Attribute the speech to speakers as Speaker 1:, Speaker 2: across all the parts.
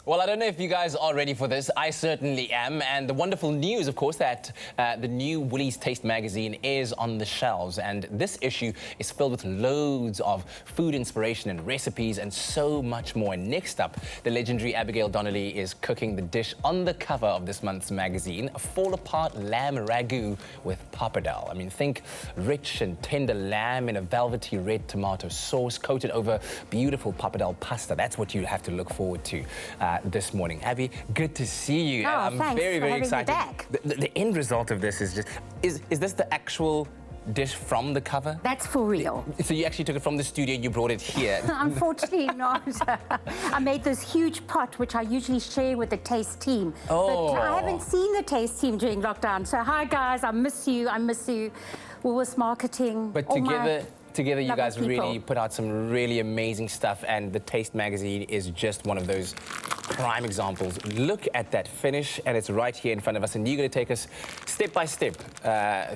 Speaker 1: Well, I don't know if you guys are ready for this. I certainly am. And the wonderful news, of course, that the new Woolies Taste magazine is on the shelves. And this issue is filled with loads of food inspiration and recipes and so much more. And next up, the legendary Abigail Donnelly is cooking the dish on the cover of this month's magazine, a fall-apart lamb ragu with pappardelle. I mean, think rich and tender lamb in a velvety red tomato sauce coated over beautiful pappardelle pasta. That's what you have to look forward to this morning. Abby, good to see you.
Speaker 2: Oh,
Speaker 1: I'm
Speaker 2: thanks
Speaker 1: very,
Speaker 2: for
Speaker 1: very
Speaker 2: having me
Speaker 1: excited.
Speaker 2: back.
Speaker 1: The end result of this is just, is this the actual dish from the cover?
Speaker 2: That's for real.
Speaker 1: So you actually took it from the studio, you brought it here.
Speaker 2: Unfortunately not. I made this huge pot, which I usually share with the taste team.
Speaker 1: Oh.
Speaker 2: But I haven't seen the taste team during lockdown. So hi guys, I miss you, Woolworths marketing.
Speaker 1: But together you guys
Speaker 2: people.
Speaker 1: really put out some really amazing stuff, and the Taste magazine is just one of those prime examples. Look at that finish, and it's right here in front of us, and you're going to take us step by step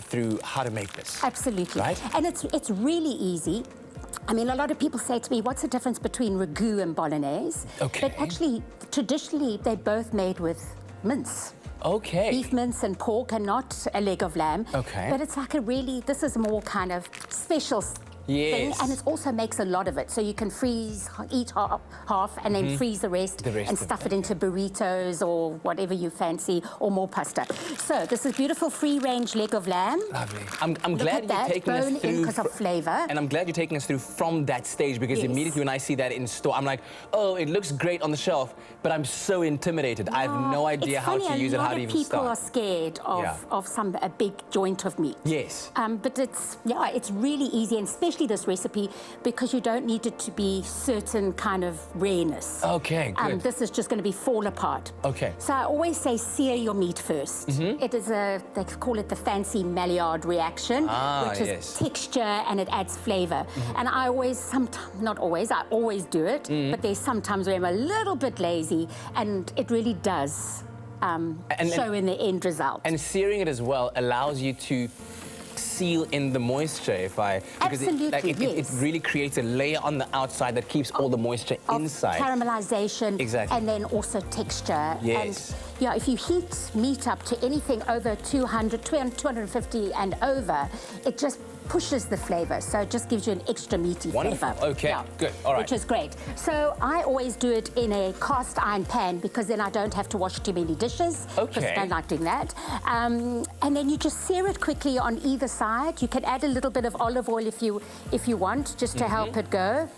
Speaker 1: through how to make this.
Speaker 2: Absolutely.
Speaker 1: Right?
Speaker 2: And it's really easy. I mean, a lot of people say to me, what's the difference between ragu and bolognese?
Speaker 1: Okay.
Speaker 2: But actually, traditionally, they're both made with mince.
Speaker 1: Okay.
Speaker 2: Beef mince and pork, and not a leg of lamb.
Speaker 1: Okay.
Speaker 2: But it's like this is more kind of special thing, and it also makes a lot of it. So you can eat half and then freeze the rest and stuff it into burritos or whatever you fancy, or more pasta. So this is beautiful free-range leg of lamb.
Speaker 1: Lovely. I'm glad you're taking us through
Speaker 2: because of flavour.
Speaker 1: And I'm glad you're taking us through from that stage, because immediately when I see that in store, I'm like, oh, it looks great on the shelf, but I'm so intimidated. I have no idea how to use it, how to even
Speaker 2: people
Speaker 1: start.
Speaker 2: are scared of a big joint of meat.
Speaker 1: Yes.
Speaker 2: But it's really easy, and especially this recipe, because you don't need it to be certain kind of rareness.
Speaker 1: Okay, good.
Speaker 2: This is just going to be fall apart.
Speaker 1: Okay.
Speaker 2: So I always say sear your meat first. It is they call it the fancy Maillard reaction, which is texture and it adds flavor. And I always, sometimes, not always, I always do it, but there's sometimes where I'm a little bit lazy, and it really does show in the end result.
Speaker 1: And searing it as well allows you to seal in the moisture, because it really creates a layer on the outside that keeps all the moisture inside.
Speaker 2: Caramelization.
Speaker 1: Exactly.
Speaker 2: And then also texture.
Speaker 1: Yes.
Speaker 2: And if you heat meat up to anything over 200, 250 and over, it just pushes the flavour, so it just gives you an extra meaty flavour.
Speaker 1: Okay, good, all right.
Speaker 2: Which is great. So I always do it in a cast iron pan, because then I don't have to wash too many dishes.
Speaker 1: Okay.
Speaker 2: I don't like doing that. And then you just sear it quickly on either side. You can add a little bit of olive oil if you want, just to help it go.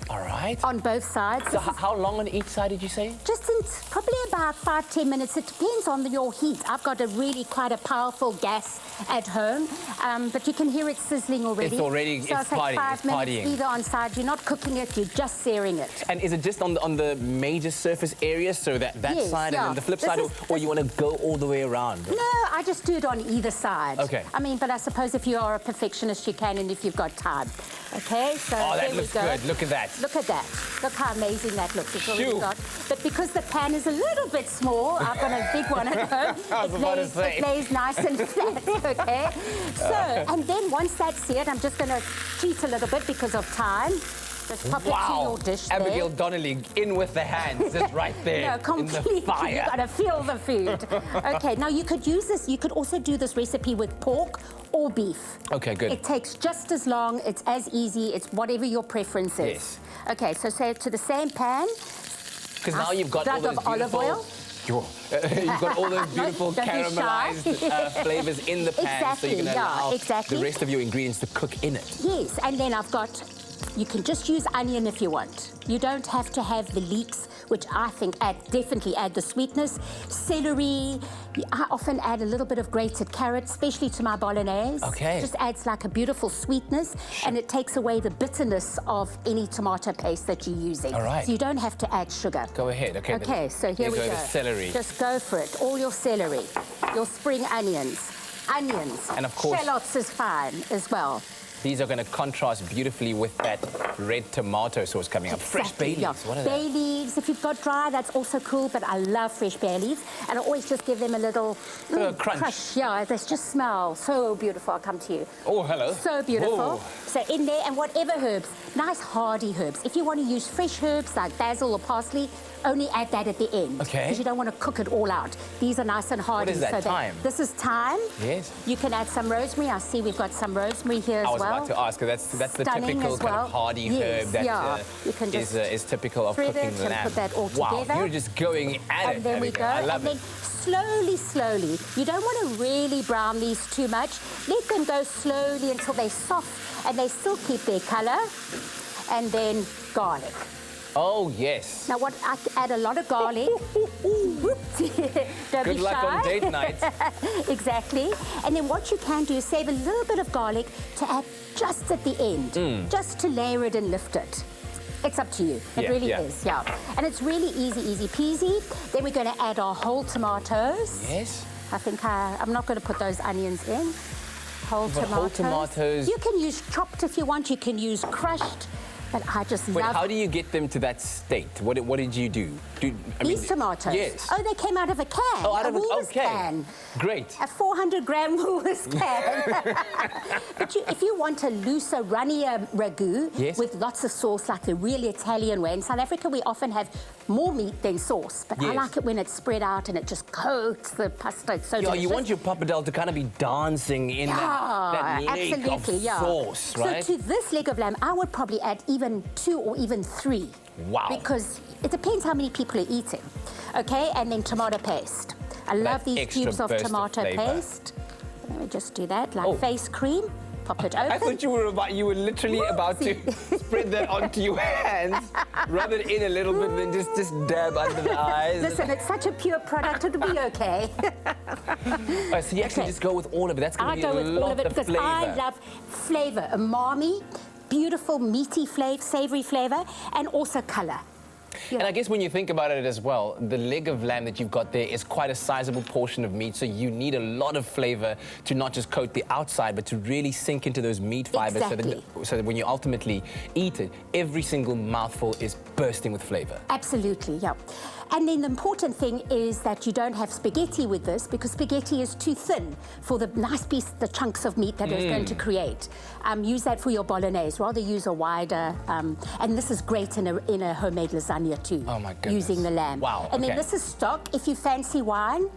Speaker 1: All right.
Speaker 2: On both sides.
Speaker 1: So how long on each side did you say?
Speaker 2: Just in probably about 5-10 minutes. It depends on your heat. I've got quite a powerful gas at home, but you can hear it sizzling already.
Speaker 1: It's already,
Speaker 2: so
Speaker 1: it's partying,
Speaker 2: it's 5 minutes either on side. You're not cooking it, you're just searing it.
Speaker 1: And is it just on the major surface area, so that side and then the flip side, or you want to go all the way around?
Speaker 2: No, I just do it on either side.
Speaker 1: Okay.
Speaker 2: I mean, but I suppose if you are a perfectionist, you can, and if you've got time. Okay, so
Speaker 1: that looks good. Look at that.
Speaker 2: Look at that. Look how amazing that looks. It's already got. But because the pan is a little bit small, I've got a big one at home. It lays nice and flat, okay? So, and then once that's seared, I'm just going to cheat a little bit because of time. Just pop it to your dish there.
Speaker 1: Abigail Donnelly, in with the hands, just right there.
Speaker 2: No, completely.
Speaker 1: In the fire.
Speaker 2: You've got to feel the food. Okay, now you could use this, you could also do this recipe with pork or beef.
Speaker 1: Okay, good.
Speaker 2: It takes just as long, it's as easy, it's whatever your preference is.
Speaker 1: Yes.
Speaker 2: Okay, so say to the same pan.
Speaker 1: Because now you've got all those
Speaker 2: olive oil.
Speaker 1: You've got all those beautiful caramelized flavors in the pan, so you can allow the rest of your ingredients to cook in it.
Speaker 2: Yes, and then you can just use onion if you want. You don't have to have the leeks, which I think definitely add the sweetness. Celery, I often add a little bit of grated carrot, especially to my bolognese.
Speaker 1: Okay.
Speaker 2: It just adds like a beautiful sweetness, and it takes away the bitterness of any tomato paste that you're using.
Speaker 1: All right.
Speaker 2: So you don't have to add sugar.
Speaker 1: Go ahead, okay.
Speaker 2: Okay, so here we go.
Speaker 1: The celery.
Speaker 2: Just go for it. All your celery, your spring onions,
Speaker 1: and of course,
Speaker 2: shallots is fine as well.
Speaker 1: these are going to contrast beautifully with that red tomato sauce coming up. Fresh bay leaves,
Speaker 2: yeah.
Speaker 1: what are
Speaker 2: Bay leaves, if you've got dry, that's also cool, but I love fresh bay leaves. And I always just give them a little
Speaker 1: crunch.
Speaker 2: Yeah, they just smell so beautiful. I'll come to you.
Speaker 1: Oh, hello.
Speaker 2: So beautiful.
Speaker 1: Whoa.
Speaker 2: So in there, and whatever herbs, nice hardy herbs. If you want to use fresh herbs like basil or parsley, only add that at the end.
Speaker 1: Okay.
Speaker 2: Because you don't want to cook it all out. These are nice and hardy.
Speaker 1: What is that, thyme?
Speaker 2: This is thyme.
Speaker 1: Yes.
Speaker 2: You can add some rosemary. I see we've got some rosemary here as well.
Speaker 1: I was about to ask, because that's the typical kind of hardy herb that
Speaker 2: you can just
Speaker 1: is typical of cooking
Speaker 2: it
Speaker 1: lamb.
Speaker 2: and put that all
Speaker 1: wow,
Speaker 2: together.
Speaker 1: you're just going at it.
Speaker 2: And then we go.
Speaker 1: I love
Speaker 2: and
Speaker 1: it.
Speaker 2: Then slowly, you don't want to really brown these too much. Let them go slowly until they're soft and they still keep their colour. And then garlic.
Speaker 1: Oh, yes.
Speaker 2: Now, what I add a lot of garlic. Don't
Speaker 1: Good
Speaker 2: be
Speaker 1: luck
Speaker 2: shy.
Speaker 1: on date night.
Speaker 2: Exactly. And then what you can do is save a little bit of garlic to add just at the end, just to layer it and lift it. It's up to you. It really is, yeah. And it's really easy peasy. Then we're going to add our whole tomatoes.
Speaker 1: Yes.
Speaker 2: I think I'm not going to put those onions in. Whole
Speaker 1: tomatoes.
Speaker 2: You can use chopped if you want. You can use crushed. But I just love...
Speaker 1: Wait, how do you get them to that state? What did you do?
Speaker 2: These tomatoes?
Speaker 1: Yes.
Speaker 2: Oh, they came out of a can.
Speaker 1: Oh, out of a
Speaker 2: Woolworths can.
Speaker 1: Great.
Speaker 2: A 400-gram Woolworths can. But if you want a looser, runnier ragu with lots of sauce, like the really Italian way, in South Africa we often have more meat than sauce, but I like it when it's spread out and it just coats the pasta. It's so delicious.
Speaker 1: You want your pappardelle to kind of be dancing in that lake of sauce, right?
Speaker 2: So to this leg of lamb, I would probably add even 2 or even 3.
Speaker 1: Wow.
Speaker 2: Because it depends how many people are eating. Okay, and then tomato paste. I love these cubes of tomato paste. Let me just do that, like face cream. Pop it open.
Speaker 1: I thought you were literally about to spread that onto your hands, rub it in a little bit, then just dab under the eyes.
Speaker 2: Listen, it's such a pure product, it'll be okay.
Speaker 1: So you actually just go with all of it. That's going to be a lot of
Speaker 2: because
Speaker 1: flavor.
Speaker 2: I love flavor, umami, beautiful meaty flavor, savory flavor, and also color.
Speaker 1: And I guess when you think about it as well, the leg of lamb that you've got there is quite a sizable portion of meat, so you need a lot of flavor to not just coat the outside, but to really sink into those meat fibers so that when you ultimately eat it, every single mouthful is bursting with flavor.
Speaker 2: Absolutely, yeah. And then the important thing is that you don't have spaghetti with this, because spaghetti is too thin for the nice piece, the chunks of meat that it's going to create. Use that for your bolognese. Rather use a wider, and this is great in a homemade lasagna too.
Speaker 1: Oh my goodness.
Speaker 2: Using the lamb.
Speaker 1: Wow.
Speaker 2: And then this is stock. If you fancy wine,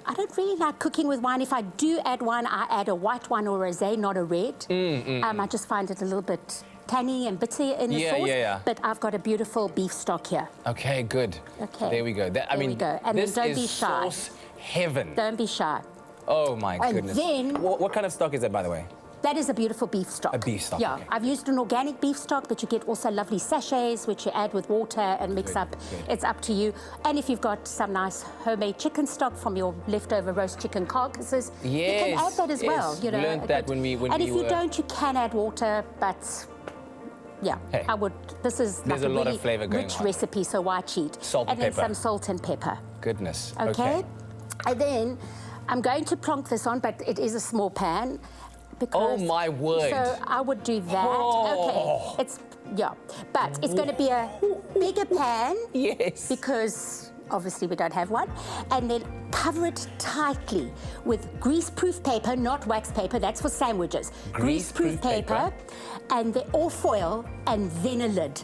Speaker 2: I don't really like cooking with wine. If I do add wine, I add a white wine or rosé, not a red. I just find it a little bit tangy and bitter in the sauce. But I've got a beautiful beef stock here.
Speaker 1: Okay, good.
Speaker 2: Okay.
Speaker 1: There we go.
Speaker 2: There we go. And
Speaker 1: this
Speaker 2: then don't be
Speaker 1: is
Speaker 2: shy.
Speaker 1: sauce heaven.
Speaker 2: Don't be shy.
Speaker 1: Oh my goodness.
Speaker 2: And then...
Speaker 1: What kind of stock is that, by the way?
Speaker 2: That is a beautiful beef stock.
Speaker 1: A beef stock,
Speaker 2: yeah.
Speaker 1: okay.
Speaker 2: I've used an organic beef stock, but you get also lovely sachets, which you add with water and mix up. It's up to you. And if you've got some nice homemade chicken stock from your leftover roast chicken carcasses, you can add that as well. You know,
Speaker 1: learned that when we
Speaker 2: and if you don't, you can add water, but... Yeah,
Speaker 1: hey,
Speaker 2: I would. This is like
Speaker 1: a lot of flavor going
Speaker 2: rich
Speaker 1: on.
Speaker 2: Recipe, so why cheat?
Speaker 1: Salt and pepper.
Speaker 2: then some salt and pepper.
Speaker 1: Goodness.
Speaker 2: Okay. And then I'm going to plonk this on, but it is a small pan. Because,
Speaker 1: oh my word.
Speaker 2: So I would do that. Okay. But it's going to be a bigger pan.
Speaker 1: Yes.
Speaker 2: Because obviously we don't have one. And then cover it tightly with greaseproof paper, not wax paper. That's for sandwiches. Greaseproof paper. And or foil, and then a lid.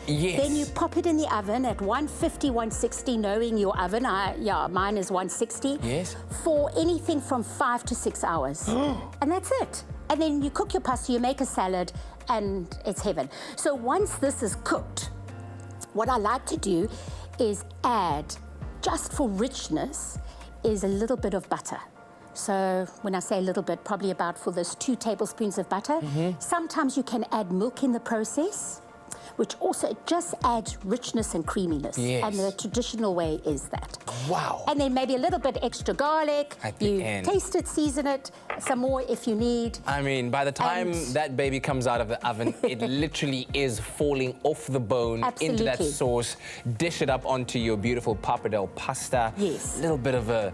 Speaker 1: Yes.
Speaker 2: Then you pop it in the oven at 150, 160, knowing your oven. Mine is 160.
Speaker 1: Yes.
Speaker 2: For anything from 5 to 6 hours. And that's it. And then you cook your pasta, you make a salad, and it's heaven. So once this is cooked, what I like to do is add, just for richness, is a little bit of butter. So when I say a little bit, probably about for this 2 tablespoons of butter. Sometimes you can add milk in the process. which also just adds richness and creaminess.
Speaker 1: Yes.
Speaker 2: And the traditional way is that.
Speaker 1: Wow.
Speaker 2: And then maybe a little bit extra garlic.
Speaker 1: At the end.
Speaker 2: Taste it, season it, some more if you need.
Speaker 1: I mean, by the time that baby comes out of the oven, it literally is falling off the bone into that sauce. Dish it up onto your beautiful pappardelle pasta.
Speaker 2: Yes.
Speaker 1: A little bit of a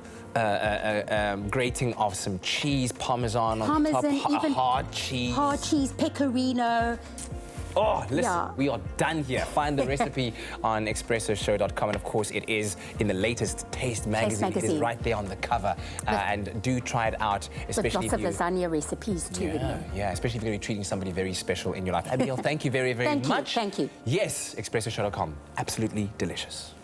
Speaker 1: grating of some cheese, parmesan on top,
Speaker 2: even
Speaker 1: hard cheese.
Speaker 2: Hard cheese, pecorino.
Speaker 1: Oh, listen, we are done here. Find the recipe on expressoshow.com. And of course, it is in the latest Taste magazine. It is right there on the cover. And do try it out, especially
Speaker 2: with lots of lasagna recipes too.
Speaker 1: Yeah, especially if you're going to be treating somebody very special in your life. Abigail, thank you very, very much.
Speaker 2: Thank you.
Speaker 1: Yes, expressoshow.com. Absolutely delicious.